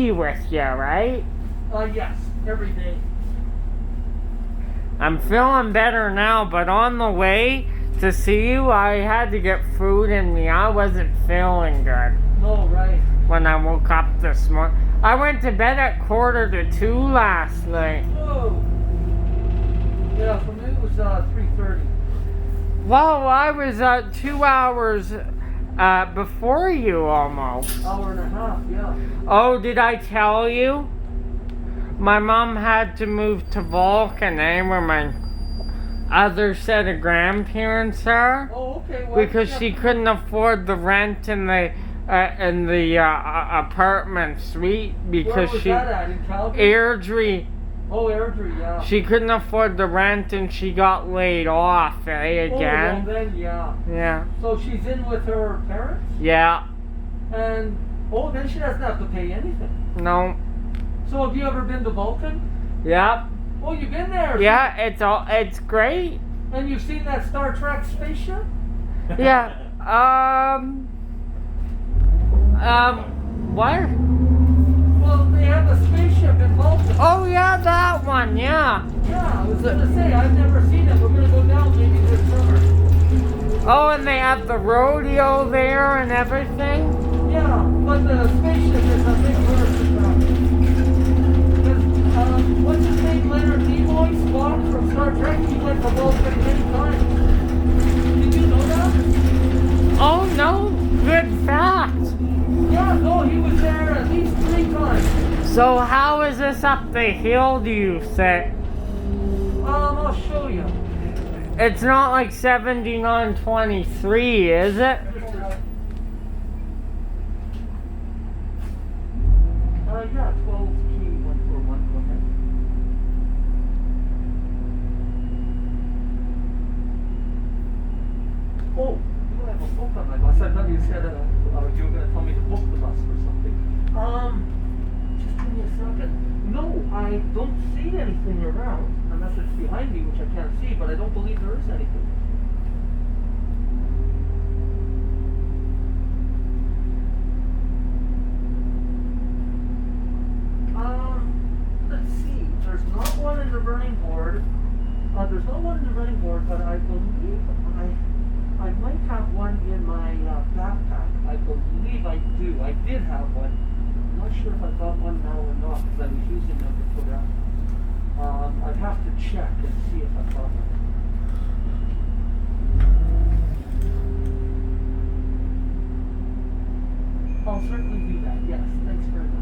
tea with you, right? Yes, every day. I'm feeling better now, but on the way to see you, I had to get food in me. I wasn't feeling good. No, right. When I woke up this morning. I went to bed at 1:45 last night. Whoa. Yeah, for me it was 3:30. Well, I was 2 hours before you almost. Hour and a half, yeah. Oh, did I tell you? My mom had to move to Vulcan, where my other set of grandparents are. Oh, okay. Well, Because she couldn't afford the rent in the apartment suite because where was she that at? In Calgary? Airdrie. Oh, Airdrie, yeah. She couldn't afford the rent and she got laid off, again. Oh, well then, yeah. Yeah. So she's in with her parents? Yeah. And, then she doesn't have to pay anything. No. So have you ever been to Vulcan? Yep. Oh, you've been there? Yeah, it's great. And you've seen that Star Trek spaceship? Yeah. What? Well, they have a spaceship in Vulcan. Oh yeah, that one, yeah. Yeah, I was gonna say, I've never seen it. We're gonna go down maybe this summer. Oh, and they have the rodeo there and everything? Yeah, but the spaceship is a big tourist attraction. Because, what's his name, Leonard Nimoy, Spock from Star Trek, he went to Vulcan many times. Did you know that? Oh no, good fact. Yeah, no, he was there at least 3 times. So how is this up the hill, do you say? I'll show you. It's not like 7923, is it? Yeah, 12 key 141, go ahead. Oh, you have a book on my bus. I thought you said you were going to tell me to book the bus or something. Just give me a second. No, I don't see anything around, unless it's behind me, which I can't see, but I don't believe there is anything. Let's see. There's not one in the running board. There's not one in the running board, but I believe I might have one in my backpack. I believe I do. I did have one. I'm not sure if I got one now or not, because I was using them to put out. I'd have to check and see if I got one. I'll certainly do that. Yes, thanks very much.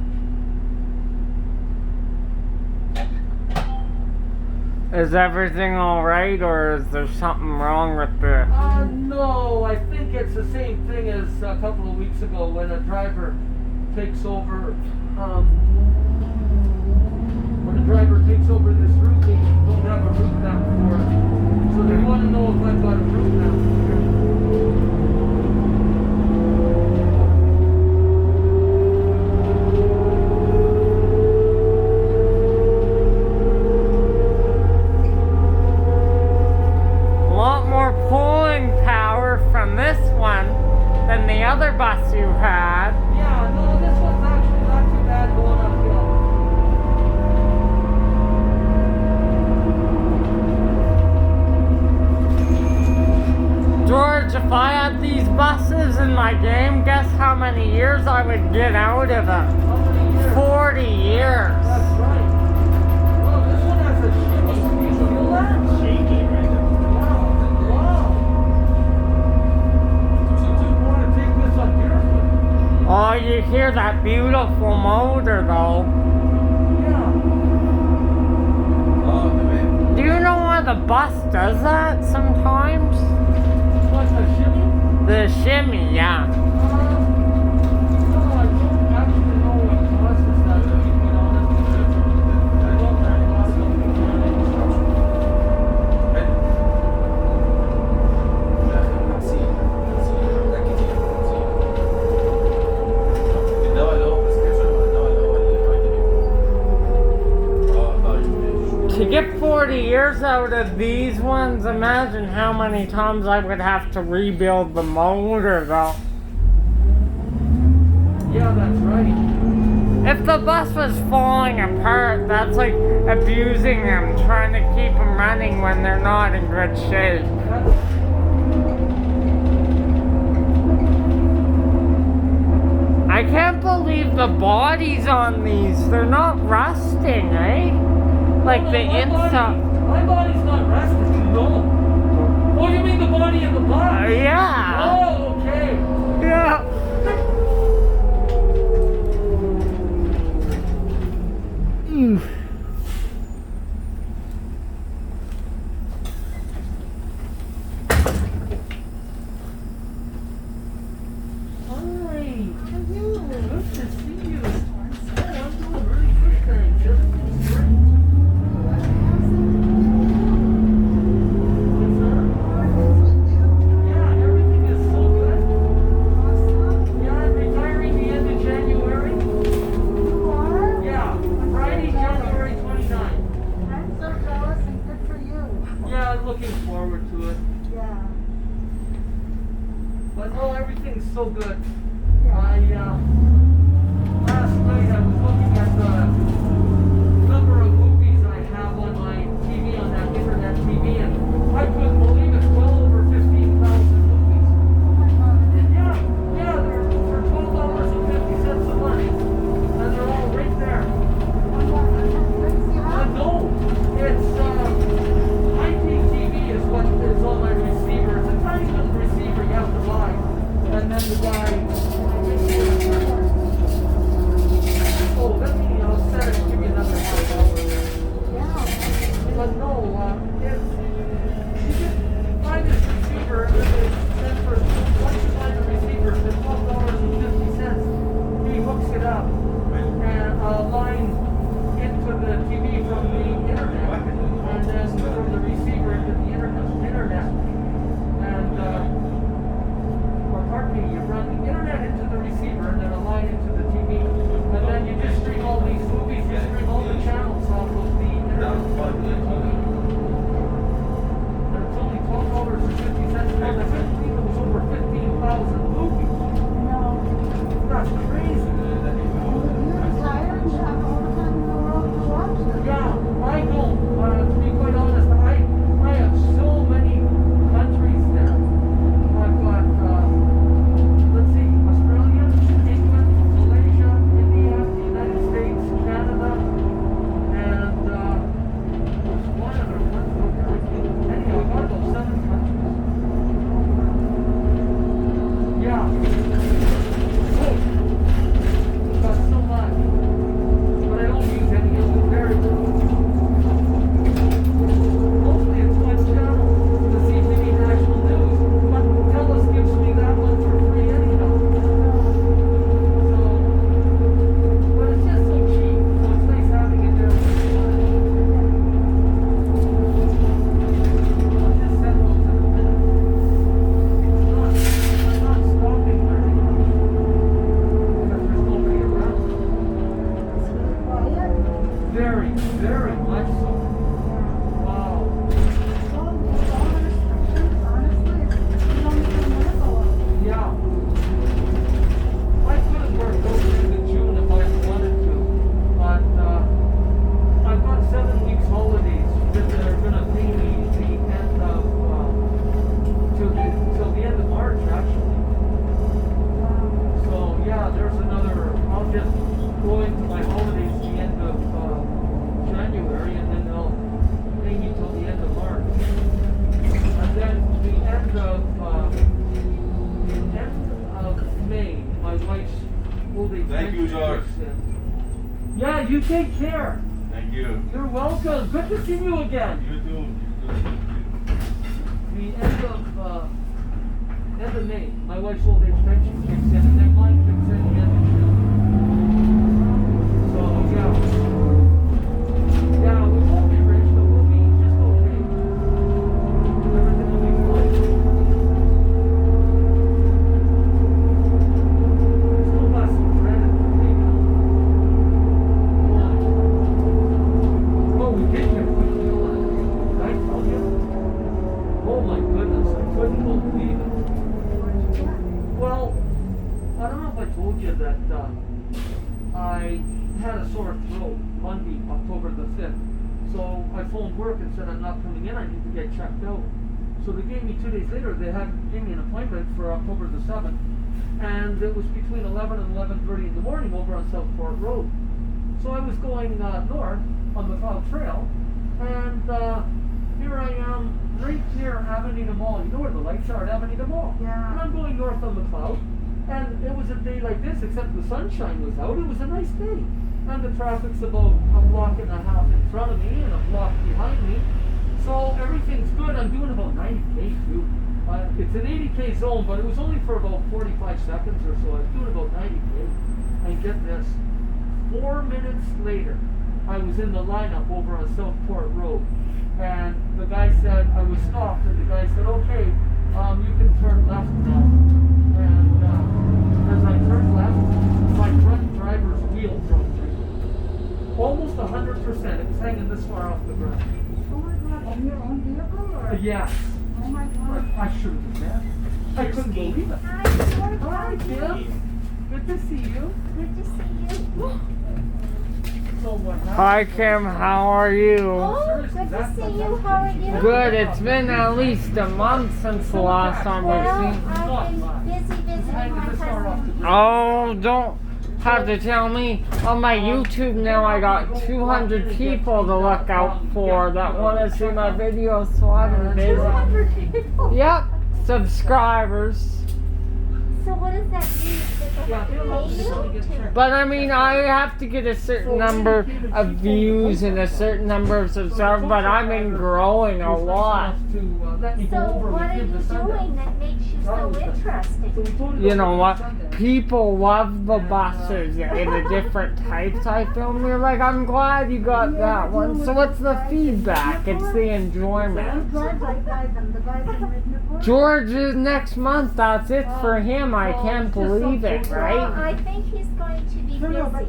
Is everything alright, or is there something wrong with the... No, I think it's the same thing as a couple of weeks ago when a driver takes over, when a driver takes over this route, they don't have a route map for it. So they want to know if I've got a route map here. This one than the other bus you had. Yeah, no, this one's actually not too bad going uphill. George, if I had these buses in my game, guess how many years I would get out of them? How many years? 40 years. That's right. Well, this one has a shimmy. Can you feel that? Shaking right now. Oh, you hear that beautiful motor though. Yeah. Oh, man. Do you know why the bus does that sometimes? What, a shimmy? The shimmy, yeah. No, I don't actually know what causes that, to be quite honest with you. I don't have a lot of To get 40 years out of these ones, imagine how many times I would have to rebuild the motor though. Yeah, that's right. If the bus was falling apart, that's like abusing them, trying to keep them running when they're not in good shape. I can't believe the bodies on these, they're not rusting, eh? Like the inside. My body's not rusting, no. What do you mean the body of the bus? Yeah. Oh, okay. Yeah. So good. Last night I was looking at the number of movies I have on my TV, on that internet TV, and I couldn't believe it's well over 15,000 movies. Yeah, they're for $12.50 a month, and they're all right there. No, it's IPTV is what is on my receiver. It's a tiny little receiver you have to buy. And then the guy, I'll set it, give me another $5. But no, it's, you just buy this receiver, and then once you buy the receiver, for $12.50, he hooks it up, and line into the TV from the internet, and then from the receiver into the internet. And, pardon me, you run the internet into the receiver and then a line into the TV. And then you just stream all these movies, you stream all the channels off of the internet to the TV. And it's only $12.50 more. I couldn't believe it was over 15,000 movies. No. That's crazy. You're retired and you have all the time in the world to watch them. Yeah, I don't. To be quite honest, I have so many countries there. I've got, let's see, Australia, England, Malaysia, India, the United States, Canada, and there's one other country there. Anyhow, I've got about 7 countries. Yeah. Oh, I've got so much. But I don't use any of them. Very good. Mostly it's one channel, the CTV National News, but Telus gives me that one for free anyhow. So, but it's just so cheap, so it's nice having it there. I'll just send those in a minute. I'm not stopping very much, because there's nobody around. It's really quiet. Very, very much so. Wow. So with all the restrictions, honestly, you don't even want to go out. Yeah. I could have worked over into June if I wanted to, but I've got 7 weeks holidays that they're going to pay me the end of, till the end of March actually. So yeah, there's another, I'll just go into my holidays the end of January, and then they'll pay me till the end of March. And then the end of May, my wife's old age Thank you, pension George. kicks in. Yeah, you take care. Thank you. You're welcome. Good to see you again. You too. The end of May, my wife's old age pension kicks in, and then mine kicks in the end of June. So yeah. Yeah, we won't be rich, but we'll be just okay. Everything will be fine. Still got some credit to pay now. Oh, we did get a good deal on it. Did I tell you? Oh my goodness, I couldn't believe it. Well, I don't know if I a sore throat Monday, October the 5th. So I phoned work and said I'm not coming in, I need to get checked out. So they gave me 2 days later, gave me an appointment for October the 7th. And it was between 11 and 11:30 in the morning over on Southport Road. So I was going north on the Cloud Trail, and here I am right near Avenida Mall. You know where the lights are at Avenida Mall? Yeah. And I'm going north on the Cloud, and it was a day like this, except the sunshine was out. It was a nice day. And the traffic's about a block and a half in front of me and a block behind me. So everything's good. I'm doing about 90K too. It's an 80K zone, but it was only for about 45 seconds or so. I was doing about 90K. And get this, 4 minutes later, I was in the lineup over on Southport Road. And the guy said, I was stopped, and the guy said, okay, you can turn left now. And as I turned left, my front driver's wheel broke through. Almost 100%. It was hanging this far off the ground. Oh my God, on your own vehicle or? Yes. Oh my God. I should have been there. I couldn't believe it. Hi, George. Hi, Jim. Good to see you. Good to see you. So what happened? Hi Kim, how are you? Oh, good to see you. How are you? Good, it's been at least a month since the last time Well, we've seen. I've been busy visiting my cousin. Oh, don't have to tell me. On my YouTube now I got 200 people to look out for that want to see my videos, so I've been busy. 200 people. Yep, subscribers. So what does that mean? Does it have to pay you to? But I mean, I have to get a certain number of views and a certain number of subscribers, but I've been growing a lot. So what are you doing that makes you so interesting? You know what? People love the buses and the different types I film. They're like, I'm glad you got that one. So what's the feedback? It's the enjoyment. George, I buy them. The guys have written before. George is next month. That's it for him. I can't believe it, Well, right? I think he's going to be busy. No, I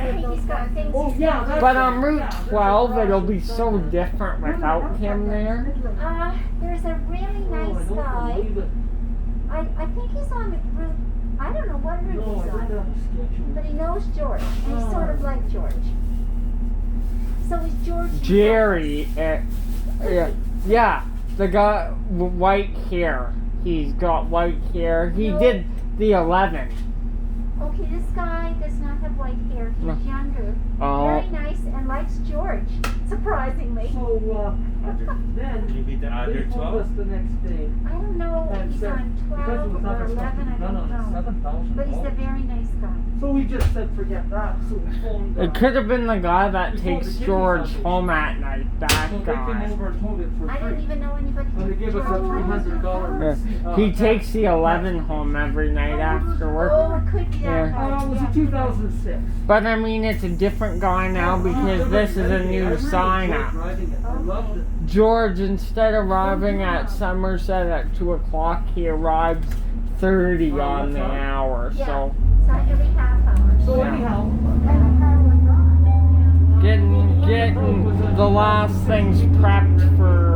think he's got things Oh, he's yeah, doing. But on Route 12, it'll be so different without him there. There's a really nice guy. I think he's on route, I don't know what route No, I he's didn't have on, a schedule. but he knows George, and he's sort of like George. So is George... Jerry, yeah, the guy with white hair. He's got white hair. He No. did the 11. Okay, this guy does not have white hair. He's No. younger. Oh. Very nice and likes George, surprisingly. So, then, Maybe the they other told 12? us the next day. I don't know if And he's said, on because 12 it was or other stuff 11, to I be done don't on know. $7,000. But he's a very nice guy. So we just said forget that. So we phoned. It could have been the guy that We told takes the George kidney home at night. So That they came guy. over and told it for I didn't free. even know anybody. And they gave us a $300. Yeah. He takes the 11 home every night after work. Oh, it could be that Yeah. guy. It was in 2006. But I mean, it's a different guy now because this is a new sign up. I loved it. George, instead of arriving at Somerset at 2 o'clock, he arrives 30 on the hour. Yeah. So So every half hour. So Yeah. anyhow, getting the last things prepped for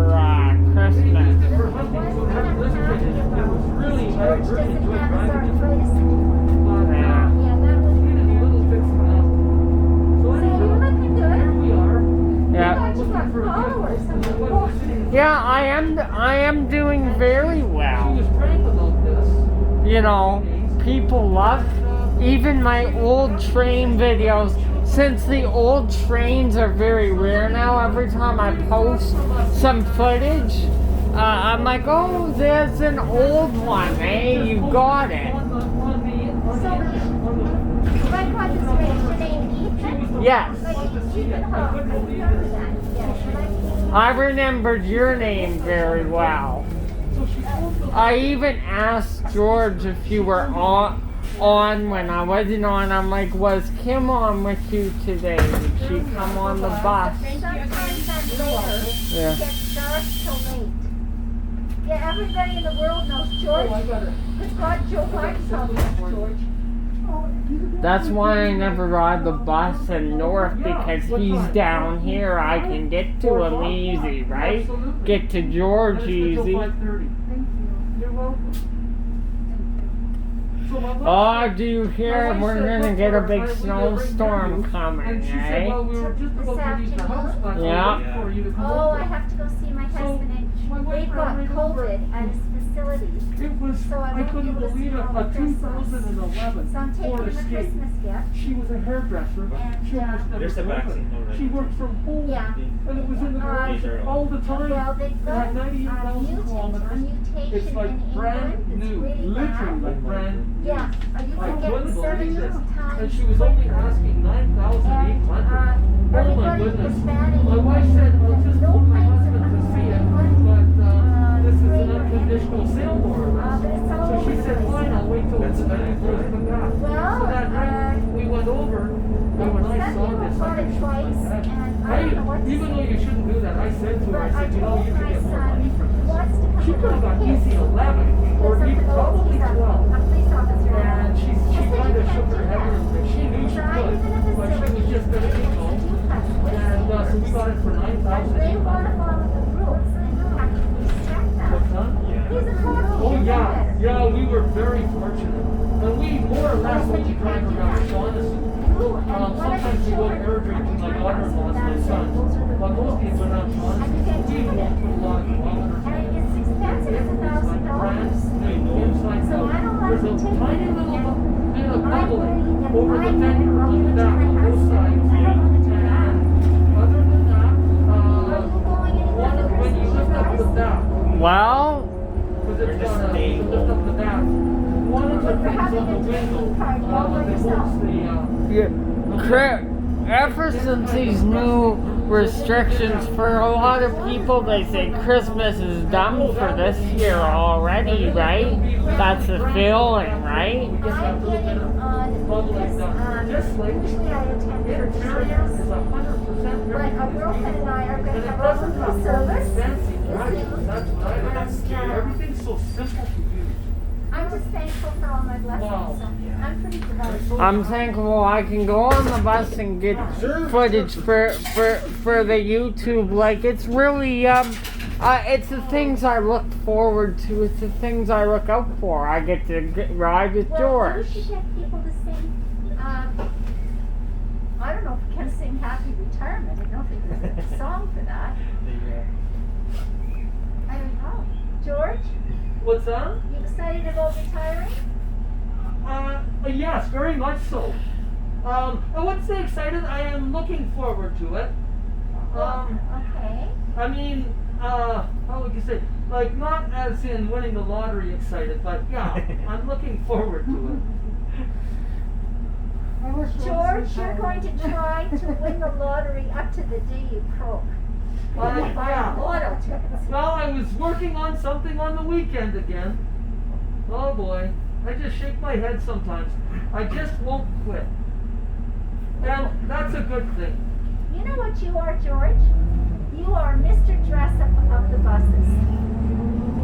Christmas. for hunting, so that was it was really, I George really doesn't enjoyed have his driving it. arthritis. But, Yeah. Yeah, that was we did a little fixing up. So So you're anyhow, looking here good. we are. Yeah. You got followers. Yeah, I am doing very She well. was praying about this. You know, people love even my old train videos. Since the old trains are very rare now, every time I post some footage, I'm like, oh, there's an old one, eh? You got it. My brother's raised your name Ethan? Yes. Like Ethan Hawke. I remember that. Yes. I remembered your name very well. I even asked George if you were on when I wasn't on. I'm like, was Kim on with you today? Did she come on the bus? Sometimes I'm later. Yeah. It gets dark till late. Yeah, everybody in the world knows George. It's got Joe Biden's on George. That's why I never ride the bus in North, because he's down here. I can get to him easy, right? Get to George easy. You're welcome. So So my wife Oh, said- do you my hear? wife We're said, gonna "Look, get a we're- big we live right snowstorm near you." coming, And she said, eh? well, we were just about to leave the house, but Yeah. we're waiting for you to come Oh, over. I have to go see my So, husband, my and wife they've ran got right over. COVID at his facility. It was, So I I won't couldn't be able to believe see it, him a on Christmas. 2011 So I'm taking Ford him a Escape. Christmas gift. She was a hairdresser. And, She almost never There's the drove it. vaccine already. She worked from home. Yeah. And it was in the garage These are all the time. Well, they've It got had a 98,000 mutation kilometers. It's in like brand England that's new, really literally bad. like brand new. Yeah, you I can get couldn't 7 believe this. times. And she was only quicker. asking 9,800. Oh my Everybody goodness. was banning My wife said, I'll just no put my planes husband are to see it, coming in but this is an greater unconditional energy. sale more or less. But it's all So she over said, the place fine, now. I'll wait till That's the venue closes nice. come back. Well, So that night, we went over, and when I saw this, I could twice, and I don't know what to even say. though you shouldn't do that, I said to her, I But I said, you know, told you can my get more son money from he this. wants to come She could have got with easy his. 11, or Because even probably he's a 12. police officer. And she I said, kind "You of can't shook do her head that." a little bit. She knew she So I could, live in a but she was facility just going to that keep is going. duplex with And so we seniors. got it for And they want to 9,800. follow the rules, and you have to respect that. What's that? He's a cop. Oh yeah, we were very fortunate. And we more or less only drive around Shaughnessy. Sometimes we go to Airdrie to my daughter-in-law's, my son. But most people are around Shaughnessy. We won't put a lot of kilometers And in. it's expensive, it's Like brand $1,000. new inside So out. I don't like There's to a take tiny it. little bit of I bubbling worry over if the I fender get on the it back to on my both husband, sides. I don't want to do that. And other than that, Are you going anywhere for when you Christmas, lift up guys? the back, Well, because We're it's just got staying to lift up the back. One of the But you're things having on the a window, drinking party all by that yourself. holds the, yeah, ever since these new restrictions, for a lot of people, they say Christmas is done for this year already, right? That's the feeling, right? I'm getting on because usually I attend church interior is service, 100% but our girlfriend and I are going to have our little service. fancy, right? This That's what I like. And, Everything's so simple to do. I'm just thankful for all my blessings. Wow. So I'm pretty devoted. I'm thankful I can go on the bus and get footage for the YouTube. Like, it's really it's the things I look forward to. It's the things I look out for. I get to ride with Well, George. you should get people to sing. I don't know if we can sing Happy Retirement. I don't think there's a song for that. I don't know. George, What's that? you excited about retiring? Yes, very much so. I wouldn't say excited. I am looking forward to it. Okay. I mean, how would you say? Like, not as in winning the lottery excited, but yeah, I'm looking forward to it. George, you're going to try to win the lottery up to the day you croak. Yeah. Lotto tickets. Well, I was working on something on the weekend again. Oh boy, I just shake my head sometimes. I just won't quit. And that's a good thing. You know what you are, George? You are Mr. Dress-Up of the buses.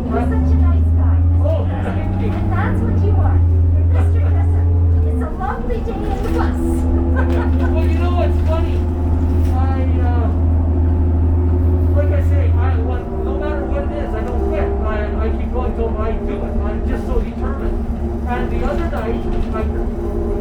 You're such a nice guy, Mr. Oh, Dress-Up. thank you. And that's what you are. You're Mr. Dress-Up. It's a lovely day in the bus. Well, you know what's funny? Like I say, no matter what it is, I don't quit. I keep going till I do it. I'm just so determined. And the other night,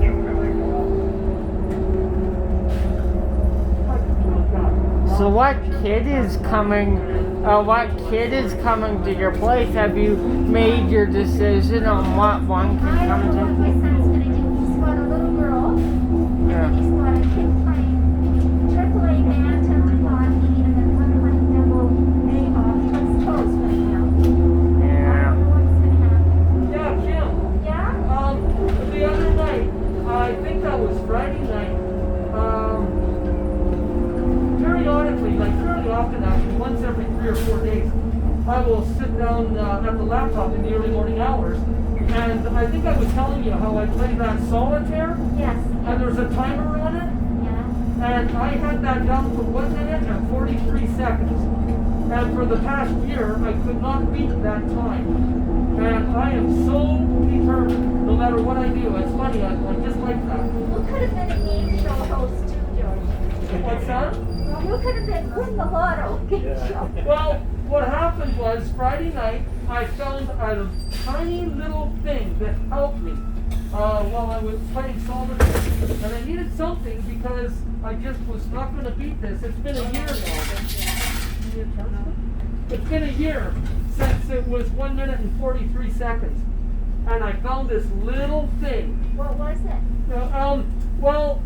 So what kid is coming? What kid is coming to your place? Have you made your decision on what one can I come don't know what my to? son's going to do. He's got a little girl, and then he's got a kid playing AAA Bantam, hockey, and then one playing double A hockey. He's toast right now. I Yeah. don't know what's going to happen. yeah, Kim. Yeah? The other night, I think that was Friday night. Periodically, like fairly often, actually, once every 3 or 4 days, I will sit down at the laptop in the early morning hours, and I think I was telling you how I play that solitaire, Yes. and there's a timer on it, Yeah. and I had that down for 1 minute and 43 seconds. And for the past year, I could not beat that time. And I am so determined, no matter what I do. It's funny, I'm just like that. You could have been a game show host too, George. What's that? You could have been Win the Lotto game show. Well, what happened was Friday night, I found a tiny little thing that helped me. while I was playing solitaire. And I needed something because I just was not going to beat this. It's been a year now. It's been a year since it was 1 minute and 43 seconds. And I found this little thing. What was it? Well,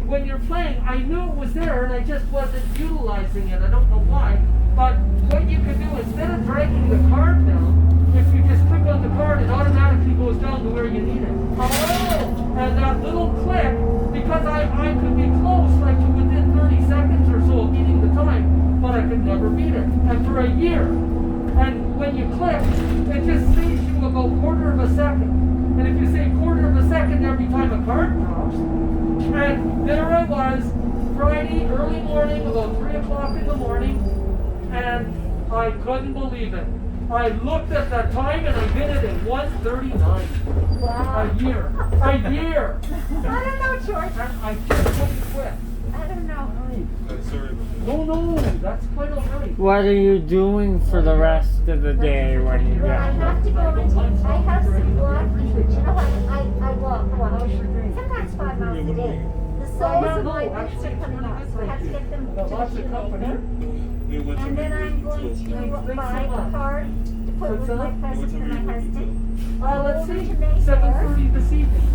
when you're playing, I knew it was there and I just wasn't utilizing it. I don't know why. But what you can do, instead of dragging the card down, if you just click on the card, it automatically goes down to where you need it. Oh! And that little click, because I could be close, like to within 30 seconds or so of beating the time, but I could never beat it. And for a year. And when you click, it just saves you about quarter of a second. And if you say quarter of a second every time a card drops, and there I was, Friday, early morning, about 3 o'clock in the morning, and I couldn't believe it. I looked at that time and I did it in 1:39. Wow. A year. A year. I don't know, George. And I just couldn't quit. I don't know. No, that's quite alright. What are you doing for the rest of the day when you Well, I get have to go and take, I have some walking, but you know what, I walk, sometimes 5 miles a day. The soles of my boots are coming off, so I have to get them to the shoemaker. And then I'm going to buy a card to put with my present for my husband. Let's see. 7:30 this evening.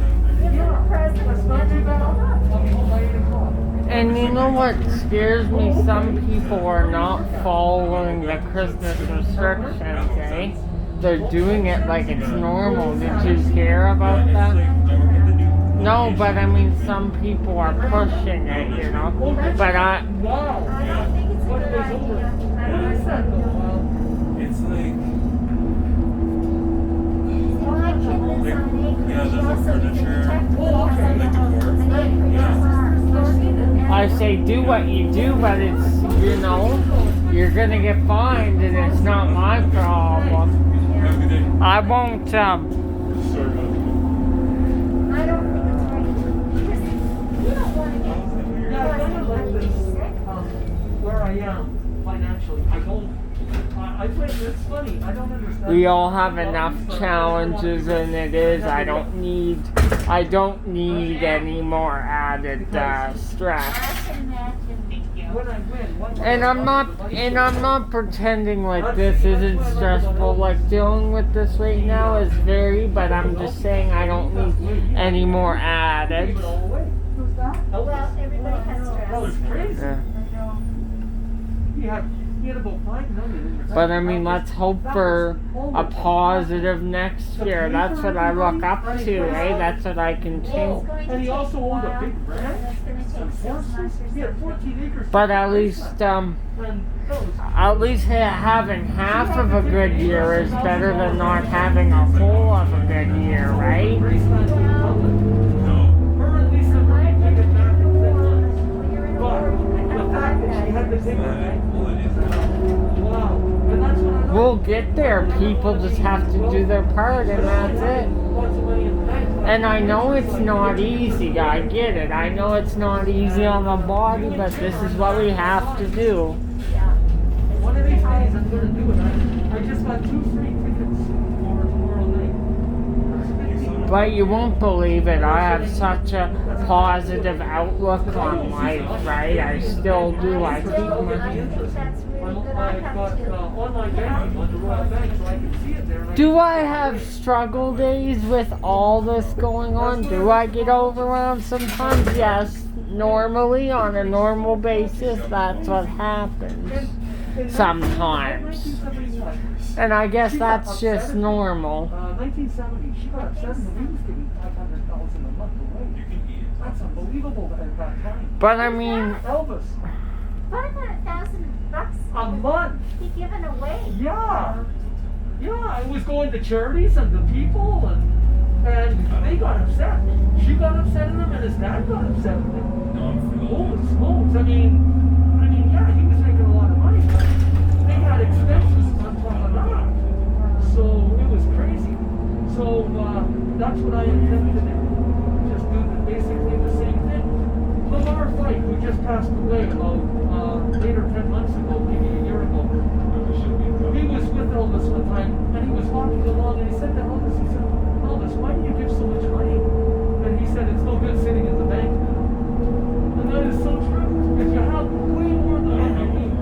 Give him a present, That's not and too then bad. go home. I'll be home by 8 o'clock. And you know what scares me? Some people are not following the Christmas restrictions, eh? They're doing it like it's normal. Did you hear about that? No, but I mean, some people are pushing it, you know? But Wow. I don't think it's a What good is over? idea. I What is that don't though? know. It's like, My kid lives on acreage, Yeah, she there's also like lives in furniture. Texas. Oh, okay. Like decor. An acreage Yeah. farm. I say do what you do, but it's, you know, you're gonna get fined and it's not my problem. have a good day. I won't, Sorry about I don't think it's right, because you don't want to get, you Yeah, I want kind of like to this. be sick. Where I am financially, I don't. I think it's funny. I don't understand. we all have enough challenges and it is, I don't need any more added stress. I can imagine. When I win, what And I'm not pretending like this isn't stressful. Like dealing with this right now is very, but I'm just saying I don't need any more added. Give it all away. Well, everybody has That was stress. crazy. Yeah. He had about 5 million in your But I mean, let's hope for a positive next year. That's what I look up to, eh? That's what I It's continue. going to And take he a also owned a while, big and ranch. it's going to take And 6 months horses. or He had something. 14 acres. But at least having half of a good year is better than not having a whole of a good year, right? Her and Lisa I were never taken back did in the 10 war. months. When you're in a But war, you the have fact that she had to take her back. Wow. And that's what I like. We'll get there. People just have to do their part, and that's it. Lots of money in the bank. And I know it's not easy. I get it. I know it's not easy on the body, but this is what we have to do. Yeah. One of these days I'm going to do it. I just got 2 free tickets for tomorrow night. That's 50. But you won't believe it. I have such a positive outlook on life, right? I still do. I keep I my. think that's really good. I I've have got to. online banking on the Royal Bank so I can see it there. Do I have struggle days with all this going on? Do I get overwhelmed sometimes? Yes. Normally, on a normal basis, that's what happens. Sometimes. 1971. And I guess that's just normal. 1970, she got upset and we was giving $500,000 a month away. That's unbelievable at that time. But I mean, Elvis, $500,000 a month. be given away. Yeah. Yeah, I was going to charities and the people and they got upset. She got upset at him and his dad got upset with him. Holy smokes. I mean, yeah, he was making a lot of money, but they had expenses on top of that. So it was crazy. So that's what I intend to do. Just do basically the same thing. Lamar Fight, who just passed away about 8 or 10 months ago, maybe a year ago. He was with Elvis one time, and he was walking along, and he said to Elvis, he said, Elvis, why do you give so much money? said it's no good sitting in the bank now. And that is so true. If you have way more than what you need.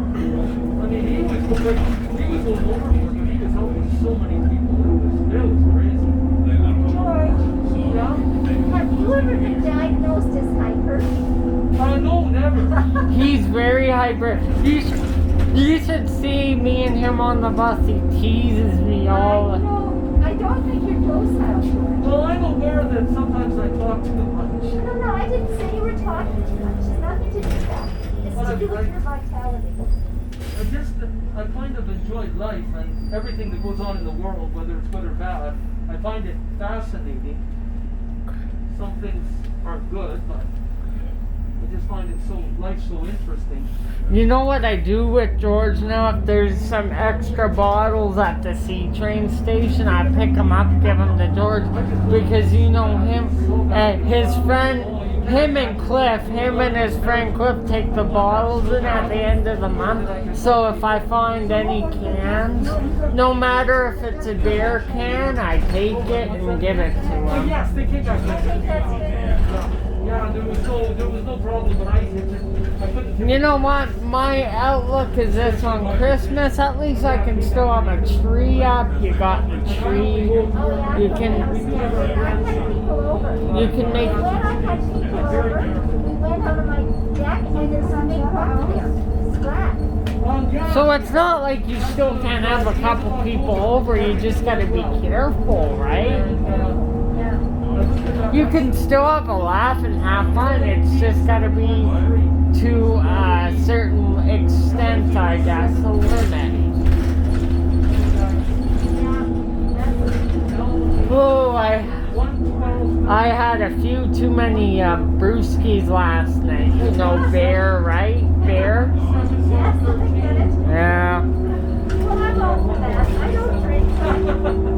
I mean, he was going overboard, but he was helping so many people. It was crazy. George, Yeah? have you ever been diagnosed as hyper? No, never. He's very hyper. You should see me and him on the bus. He teases me all. I don't think you're docile, George. Well, I'm aware that sometimes I talk too much. No, I didn't say you were talking too much. It's nothing to do with that. It's to do with your vitality. I kind of enjoy life and everything that goes on in the world, whether it's good or bad. I find it fascinating. Some things aren't good, but I just find life's so interesting. You know what I do with George now? If there's some extra bottles at the C train station, I pick them up, give them to George, because you know him, his friend, him and his friend Cliff take the bottles in at the end of the month. So if I find any cans, no matter if it's a Dare can, I take it and give it to him. Yes, they came back. I think that's good. Yeah, there was no problem when I hit it. I couldn't. You know what? My outlook is this: on Christmas, at least I can still have a tree up. You got the tree. You can. I've had people over. You can make. When I've had people over, we went out of my deck and there's a big rock there. Flat. So it's not like you still can't have a couple people over. You just got to be careful, right? You can still have a laugh and have fun. It's just got to be to a certain extent, I guess, a limit. Oh, I had a few too many brewskis last night. You know, Bear, right? Bear? Yes, I get it. Yeah. Well, I'm over that. I don't drink.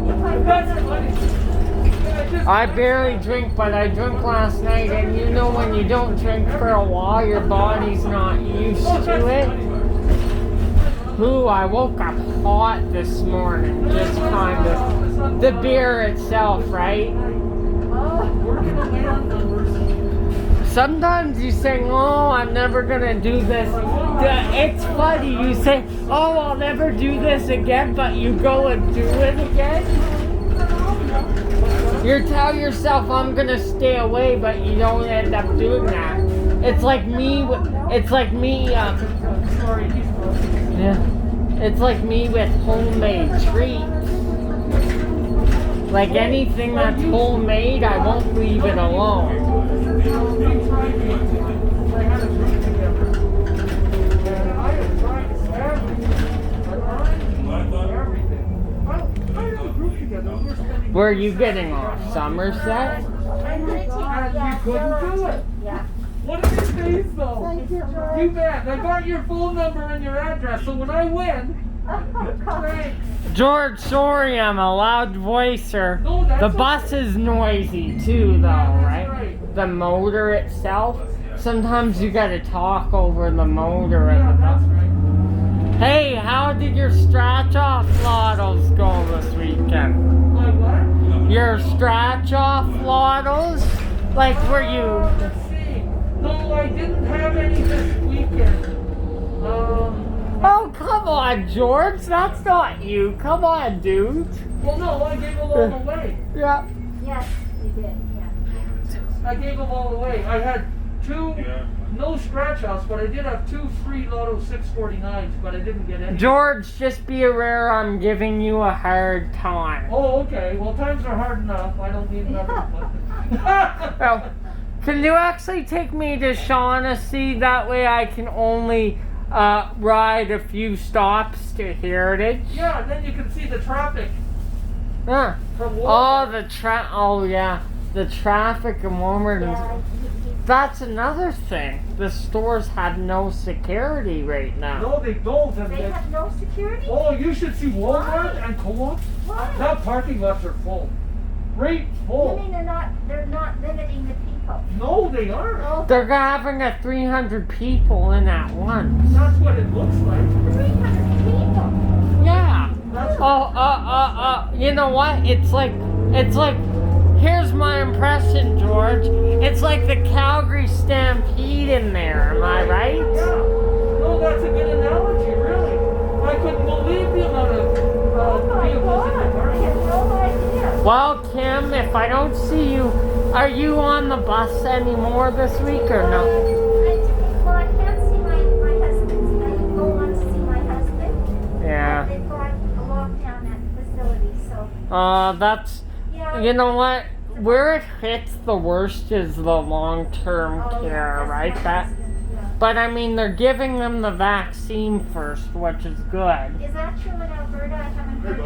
If I That's funny. I barely drink, but I drank last night, and you know when you don't drink for a while, your body's not used to it. Ooh, I woke up hot this morning, just kind of. The beer itself, right? Sometimes you say, oh, I'm never gonna do this. It's funny, you say, oh, I'll never do this again, but you go and do it again. You tell yourself, I'm gonna stay away, but you don't end up doing that. It's like me, yeah. It's like me with homemade treats. Like anything that's homemade, I won't leave it alone. Where are you getting off? Somerset? I'm gonna take You couldn't do it. Yeah. What is his face though? Thank you, George. You bet. I got your phone number and your address, so when I win, thanks. George, sorry, I'm a loud voicer. No, that's The bus is noisy too, though, that's right? The motor itself. Sometimes you gotta talk over the motor of Yeah, the that's bus. right. Hey, how did your scratch-off lottos go this weekend? My what? Your scratch-off lottos? Like, were you... Let's see. No, I didn't have any this weekend. Oh, come on, George. That's not you. Come on, dude. Well, no, I gave them all away. Yeah. Yes, you did. Yeah. I gave them all away. I had two, no scratch offs, but I did have two free Lotto 649s, but I didn't get any. George, just be aware I'm giving you a hard time. Oh, okay. Well, times are hard enough. I don't need another one. Well, can you actually take me to Shaughnessy? That way I can only ride a few stops to Heritage. Yeah, and then you can see the traffic Huh. from Oh, Walmart. oh yeah, the traffic in Walmart. Yeah, That's another thing. The stores have no security right now. No, they don't. And they have no security? oh, you should see Walmart Why? and Co-op. Why? That parking lots are full. Right You full. mean they're not limiting the people? No, they aren't. Oh, They're having 300 people in at once. That's what it looks like. 300 people. Yeah. That's You know what? It's like here's my impression, George. It's like the Calgary Stampede in there, am I right? Yeah. No, that's a good analogy, really. I couldn't believe the amount of Oh my vehicles in the God, I parking had lot. no idea. Well, Kim, if I don't see you, are you on the bus anymore this week or no? Well, I can't see my husband. I go on to see my husband. Yeah. They've got a lockdown at the facility, so That's, yeah. you know what? Where it hits the worst is the long-term Oh, yeah, care, that's right? my That, husband, yeah. but I mean, they're giving them the vaccine first, which is good. Is that true in Alberta? I haven't heard.